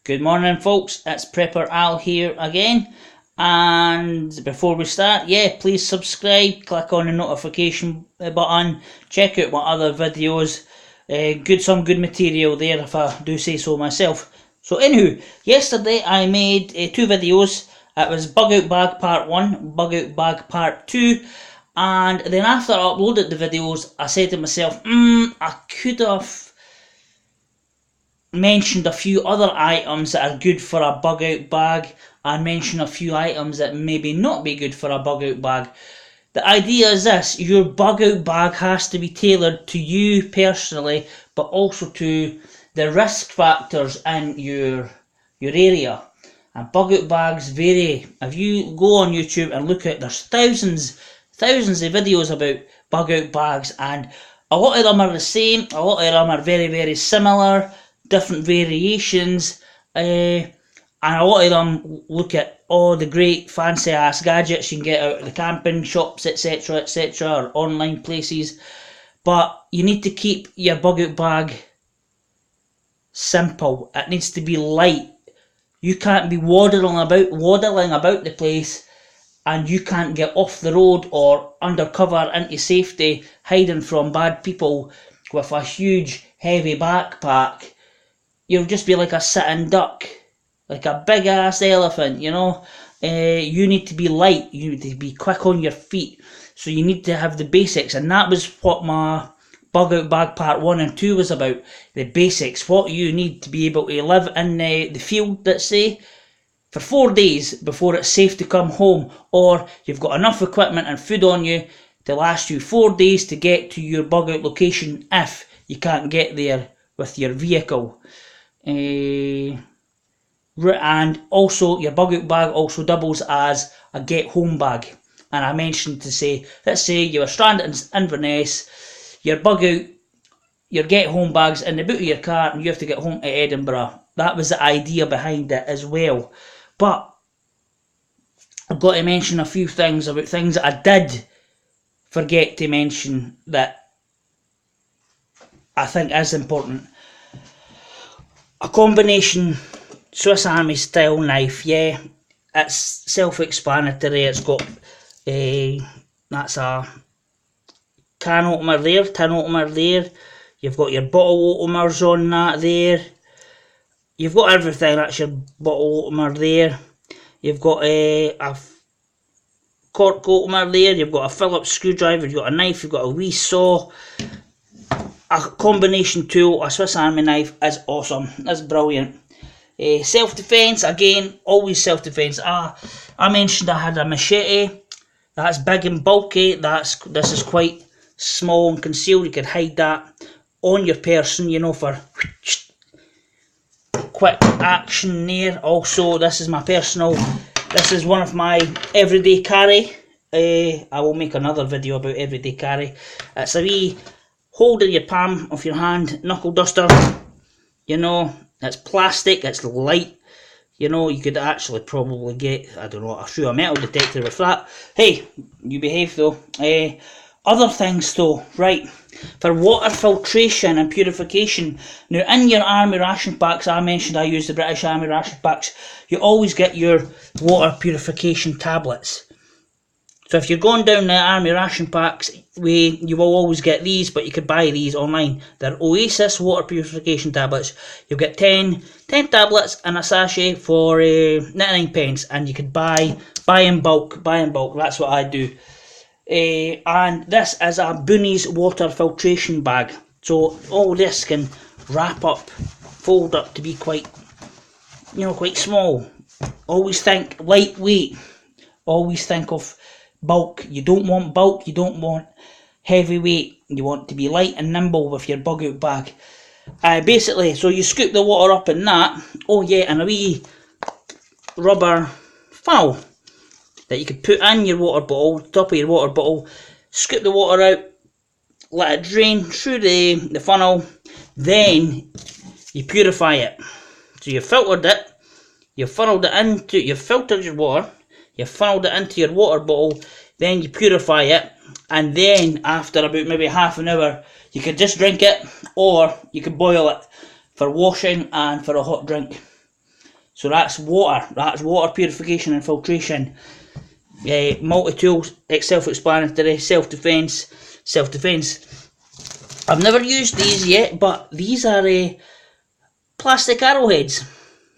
Good morning folks, it's Prepper Al here again, and before we start, please subscribe, click on the notification button, check out my other videos, some good material there if I do say so myself. So anywho, yesterday I made two videos. It was Bug Out Bag Part 1, Bug Out Bag Part 2, and then after I uploaded the videos I said to myself, I could have mentioned a few other items that are good for a bug out bag and mention a few items that maybe not be good for a bug out bag. The idea is this: your bug out bag has to be tailored to you personally, but also to the risk factors in your area. And bug out bags vary. If you go on YouTube and look at, there's thousands of videos about bug out bags, and a lot of them are the same, a lot of them are very similar, different variations, and a lot of them look at all the great fancy ass gadgets you can get out of the camping shops, etc, or online places. But you need to keep your bug out bag simple. It needs to be light. You can't be waddling about the place, and you can't get off the road or undercover into safety hiding from bad people with a huge heavy backpack. You'll just be like a sitting duck, like a big ass elephant, you know. You need to be light, you need to be quick on your feet, so you need to have the basics, and that was what my Bug Out Bag Part 1 and 2 was about. The basics, what you need to be able to live in the field, let's say, for 4 days before it's safe to come home, or you've got enough equipment and food on you to last you 4 days to get to your bug out location if you can't get there with your vehicle. And also your bug out bag also doubles as a get home bag. And I mentioned to say, let's say you were stranded in Inverness, your get home bag's in the boot of your car and you have to get home to Edinburgh. That was the idea behind it as well. But I've got to mention a few things about things that I did forget to mention that I think is important. A combination Swiss Army style knife, it's self-explanatory. It's got that's a can opener there, tin opener there. You've got your bottle openers on that there. You've got everything. That's your bottle opener there. You've got a cork opener there. You've got a Phillips screwdriver. You've got a knife. You've got a wee saw. A combination tool, a Swiss Army knife, is awesome. That's brilliant. Self-defence, again, always self-defence. I mentioned I had a machete. That's big and bulky. This is quite small and concealed. You can hide that on your person, you know, for quick action there. Also, this is one of my everyday carry. I will make another video about everyday carry. It's a wee hold in your palm of your hand, knuckle duster, you know. It's plastic, it's light, you know. You could actually probably get, I don't know, a metal detector with that. Hey, you behave though. Other things though, right, for water filtration and purification. Now in your army ration packs, I mentioned I use the British Army ration packs, you always get your water purification tablets. So if you're going down the army ration packs way, you will always get these, but you could buy these online. They're Oasis water purification tablets. You'll get 10 tablets and a sachet for 99 pence, and you could buy in bulk. That's what I do. And this is a Boonies water filtration bag. So all this can wrap up, fold up to be quite small. Always think lightweight. Always think of bulk. You don't want bulk, you don't want heavyweight, you want to be light and nimble with your bug out bag. Basically, so you scoop the water up in that, and a wee rubber funnel that you could put in your water bottle, top of your water bottle, scoop the water out, let it drain through the funnel, then you purify it. So you filtered it, you've filtered your water, you funneled it into your water bottle, then you purify it, and then after about maybe half an hour you could just drink it, or you could boil it for washing and for a hot drink. So that's water purification and filtration. Multi-tools, self-explanatory, self-defense. I've never used these yet, but these are plastic arrowheads.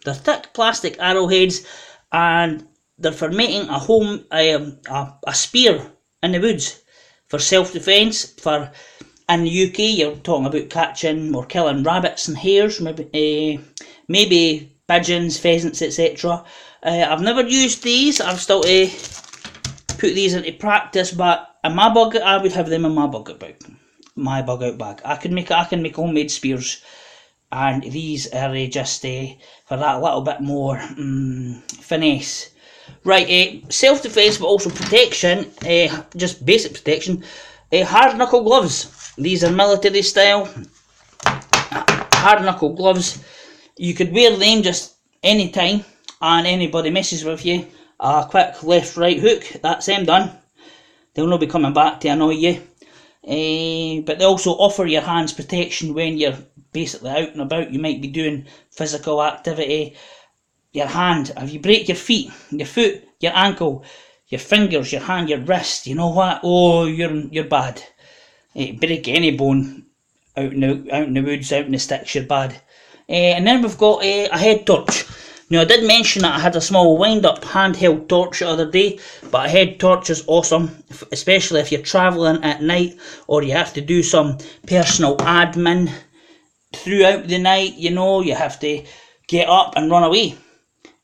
They're thick plastic arrowheads, and they're for making a spear in the woods for self-defense. In the UK, you're talking about catching or killing rabbits and hares, maybe pigeons, pheasants, etc. I've never used these. I've still to put these into practice, but in my bug out, I would have them in my bug out bag. I can make homemade spears, and these are just for that little bit more finesse. Right, self-defense, but also protection. Just basic protection. Hard knuckle gloves. These are military style hard knuckle gloves. You could wear them just any time, and anybody messes with you, a quick left right hook, that's them done. They'll not be coming back to annoy you. But they also offer your hands protection when you're basically out and about. You might be doing physical activity. Your hand, if you break your feet, your foot, your ankle, your fingers, your hand, your wrist, you know what? Oh, you're bad. Break any bone out in the woods, out in the sticks, you're bad. And then we've got a head torch. Now, I did mention that I had a small wind-up handheld torch the other day, but a head torch is awesome, especially if you're travelling at night or you have to do some personal admin throughout the night. You know, you have to get up and run away.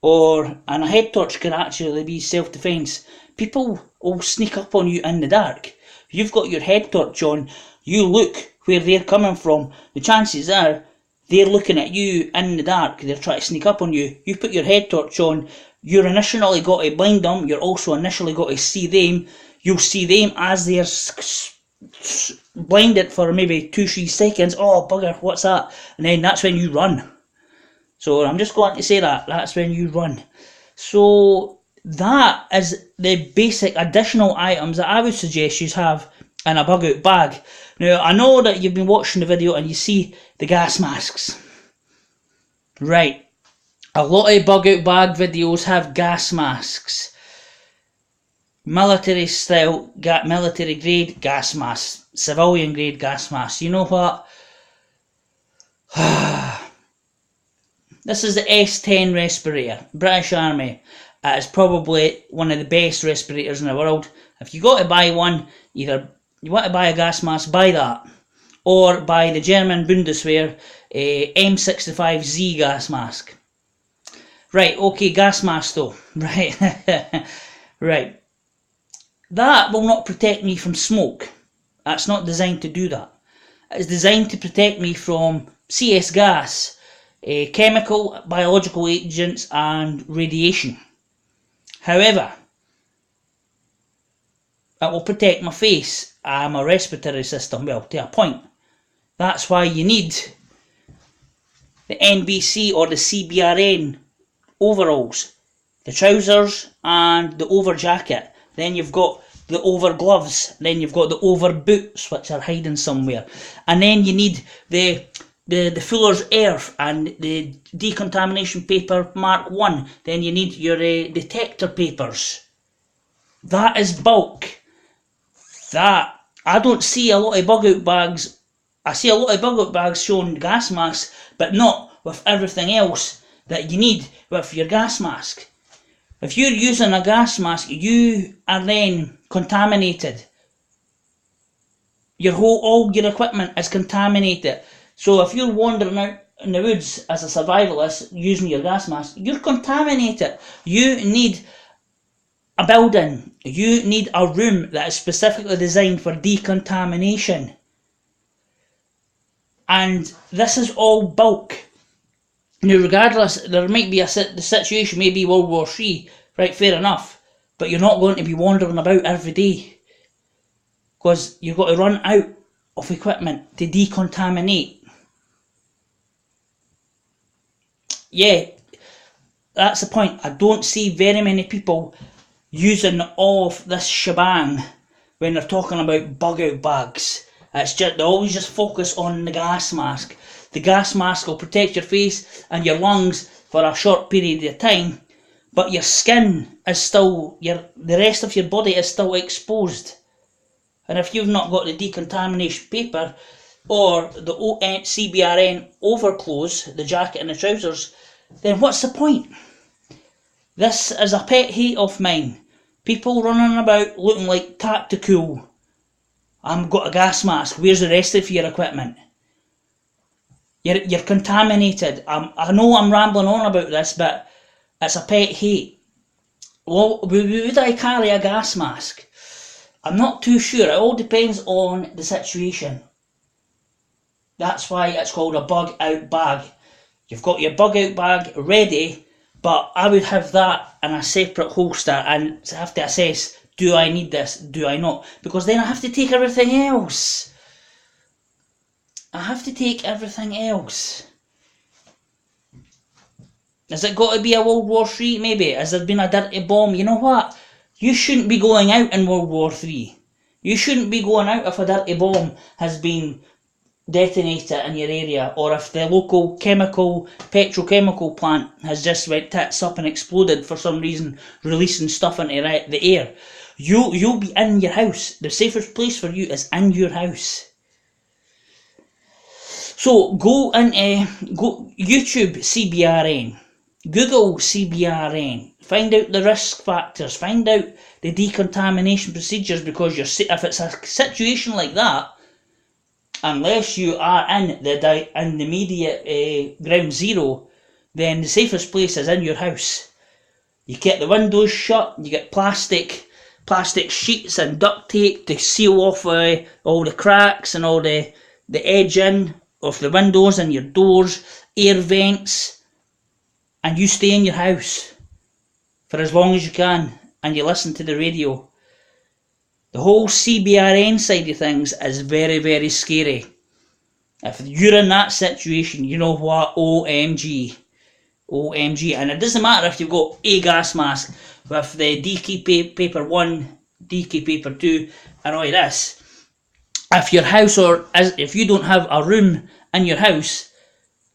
And a head torch can actually be self-defense. People will sneak up on you in the dark. If you've got your head torch on, you look where they're coming from, the chances are they're looking at you in the dark. They're trying to sneak up on you. You put your head torch on, you're initially got to blind them, you're also initially got to see them. You'll see them as they're blinded for maybe 2-3 seconds. Oh bugger, what's that? And then that's when you run. So I'm just going to say that's when you run. So that is the basic additional items that I would suggest you have in a bug out bag. Now, I know that you've been watching the video and you see the gas masks. Right. A lot of bug out bag videos have gas masks. Military style, military grade gas masks. Civilian grade gas masks. You know what? This is the S10 respirator. British Army. It is probably one of the best respirators in the world. If you got to buy one, either you want to buy a gas mask, buy that. Or buy the German Bundeswehr M65Z gas mask. Right, okay, gas mask though. Right. Right. That will not protect me from smoke. That's not designed to do that. It's designed to protect me from CS gas, chemical, biological agents and radiation. However, it will protect my face and my respiratory system, well, to a point. That's why you need the NBC or the CBRN overalls, the trousers and the over jacket. Then you've got the over gloves, then you've got the over boots which are hiding somewhere. And then you need the Fuller's Earth and the decontamination paper Mark 1. Then you need your detector papers. That is bulk. That, I don't see a lot of bug out bags. I see a lot of bug out bags showing gas masks, but not with everything else that you need with your gas mask. If you're using a gas mask, you are then contaminated. All your equipment is contaminated. So if you're wandering out in the woods as a survivalist using your gas mask, you're contaminated. You need a building. You need a room that is specifically designed for decontamination. And this is all bulk. Now, regardless, there might be the situation may be World War III, right, fair enough, but you're not going to be wandering about every day, because you've got to run out of equipment to decontaminate. Yeah, that's the point. I don't see very many people using all of this shebang when they're talking about bug out bags. It's just, they always just focus on the gas mask. the gas mask will protect your face and your lungs for a short period of time, but your skin is still, the rest of your body is still exposed. And if you've not got the decontamination paper or the CBRN overclothes, the jacket and the trousers, then what's the point? This is a pet hate of mine. People running about looking like tactical. I've got a gas mask, where's the rest of your equipment? You're contaminated. I know I'm rambling on about this, but it's a pet hate. Well, would I carry a gas mask? I'm not too sure. It all depends on the situation. That's why it's called a bug out bag. You've got your bug out bag ready, but I would have that in a separate holster and have to assess, do I need this, do I not? Because then I have to take everything else. Has it got to be a World War III maybe? Has there been a dirty bomb? You know what? You shouldn't be going out in World War III. You shouldn't be going out if a dirty bomb has been detonated in your area, or if the local petrochemical plant has just went tits up and exploded for some reason, releasing stuff into the air. You'll be in your house. The safest place for you is in your house. So go YouTube CBRN, Google CBRN, find out the risk factors, find out the decontamination procedures, because if it's a situation like that, unless you are in the immediate ground zero, then the safest place is in your house. You get the windows shut, you get plastic sheets and duct tape to seal off all the cracks and all the edging of the windows and your doors, air vents, and you stay in your house for as long as you can and you listen to the radio. The whole CBRN side of things is very, very scary. If you're in that situation, you know what? OMG. And it doesn't matter if you've got a gas mask with the DK paper 1, DK paper 2 and all of this. If your house, or if you don't have a room in your house,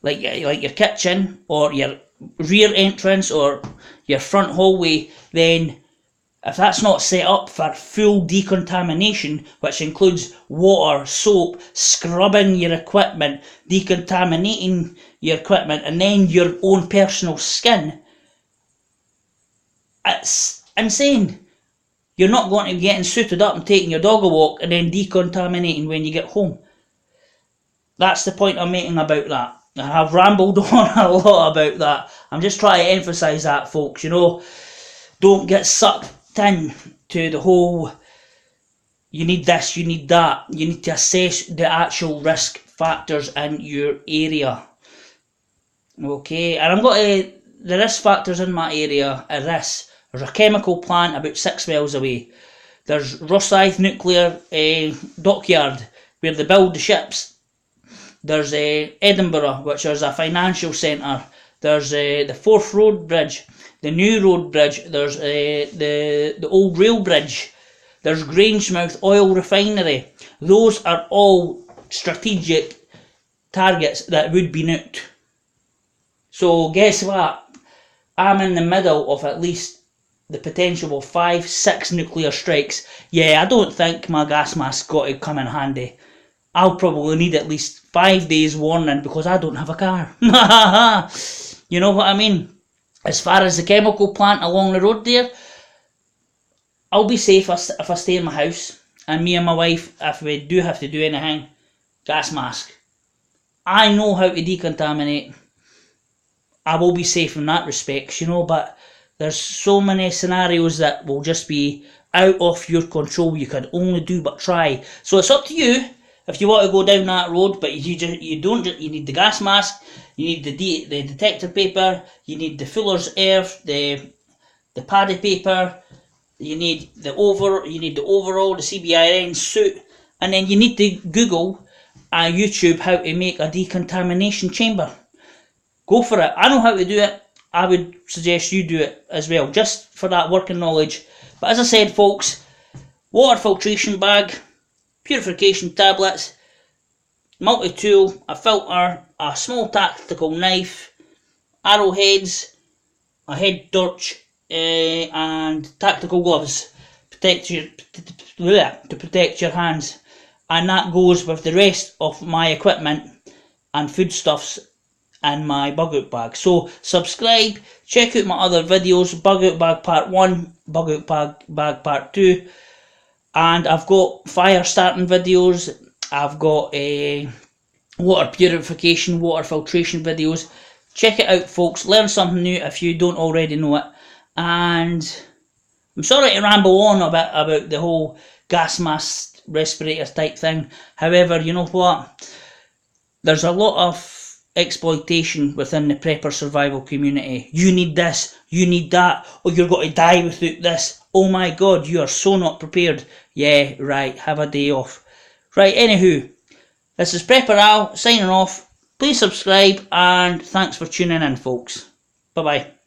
like your kitchen or your rear entrance or your front hallway, then if that's not set up for full decontamination, which includes water, soap, scrubbing your equipment, decontaminating your equipment, and then your own personal skin, it's insane. You're not going to be getting suited up and taking your dog a walk and then decontaminating when you get home. That's the point I'm making about that. I've rambled on a lot about that. I'm just trying to emphasise that, folks. Don't get sucked in to the whole, you need this, you need that. You need to assess the actual risk factors in your area. Okay, and I've got the risk factors in my area are this. There's a chemical plant about 6 miles away. There's Rosyth Nuclear Dockyard, where they build the ships. There's Edinburgh, which is a financial centre. There's the Forth Road Bridge, the New Road Bridge. There's the old rail bridge. There's Grangemouth Oil Refinery. Those are all strategic targets that would be nuked. So guess what? I'm in the middle of at least the potential of 5-6 nuclear strikes. Yeah, I don't think my gas mask got to come in handy. I'll probably need at least 5 days warning because I don't have a car. You know what I mean? As far as the chemical plant along the road there, I'll be safe if I stay in my house. And me and my wife, if we do have to do anything, gas mask. I know how to decontaminate. I will be safe in that respect, but there's so many scenarios that will just be out of your control. You can only do but try. So it's up to you if you want to go down that road, but you need the gas mask, you need the detector paper, you need the fuller's earth, the paddy paper, you need the overall, the CBRN suit, and then you need to Google and YouTube how to make a decontamination chamber. Go for it. I know how to do it. I would suggest you do it as well, just for that working knowledge. But as I said, folks, water filtration bag, purification tablets, multi-tool, a filter, a small tactical knife, arrowheads, a head torch, and tactical gloves to protect your hands. And that goes with the rest of my equipment and foodstuffs in my bug out bag. So subscribe, check out my other videos, bug out bag part 1, bug out bag part 2, and I've got fire starting videos, I've got water purification, water filtration videos. Check it out, folks, learn something new if you don't already know it. And I'm sorry to ramble on a bit about the whole gas mask respirator type thing. However, you know what? There's a lot of exploitation within the prepper survival community. You need this, you need that, or you're going to die without this. Oh my god, you are so not prepared. Yeah, right, have a day off. Right, anywho, this is Prepper Al signing off. Please subscribe and thanks for tuning in, folks. Bye bye.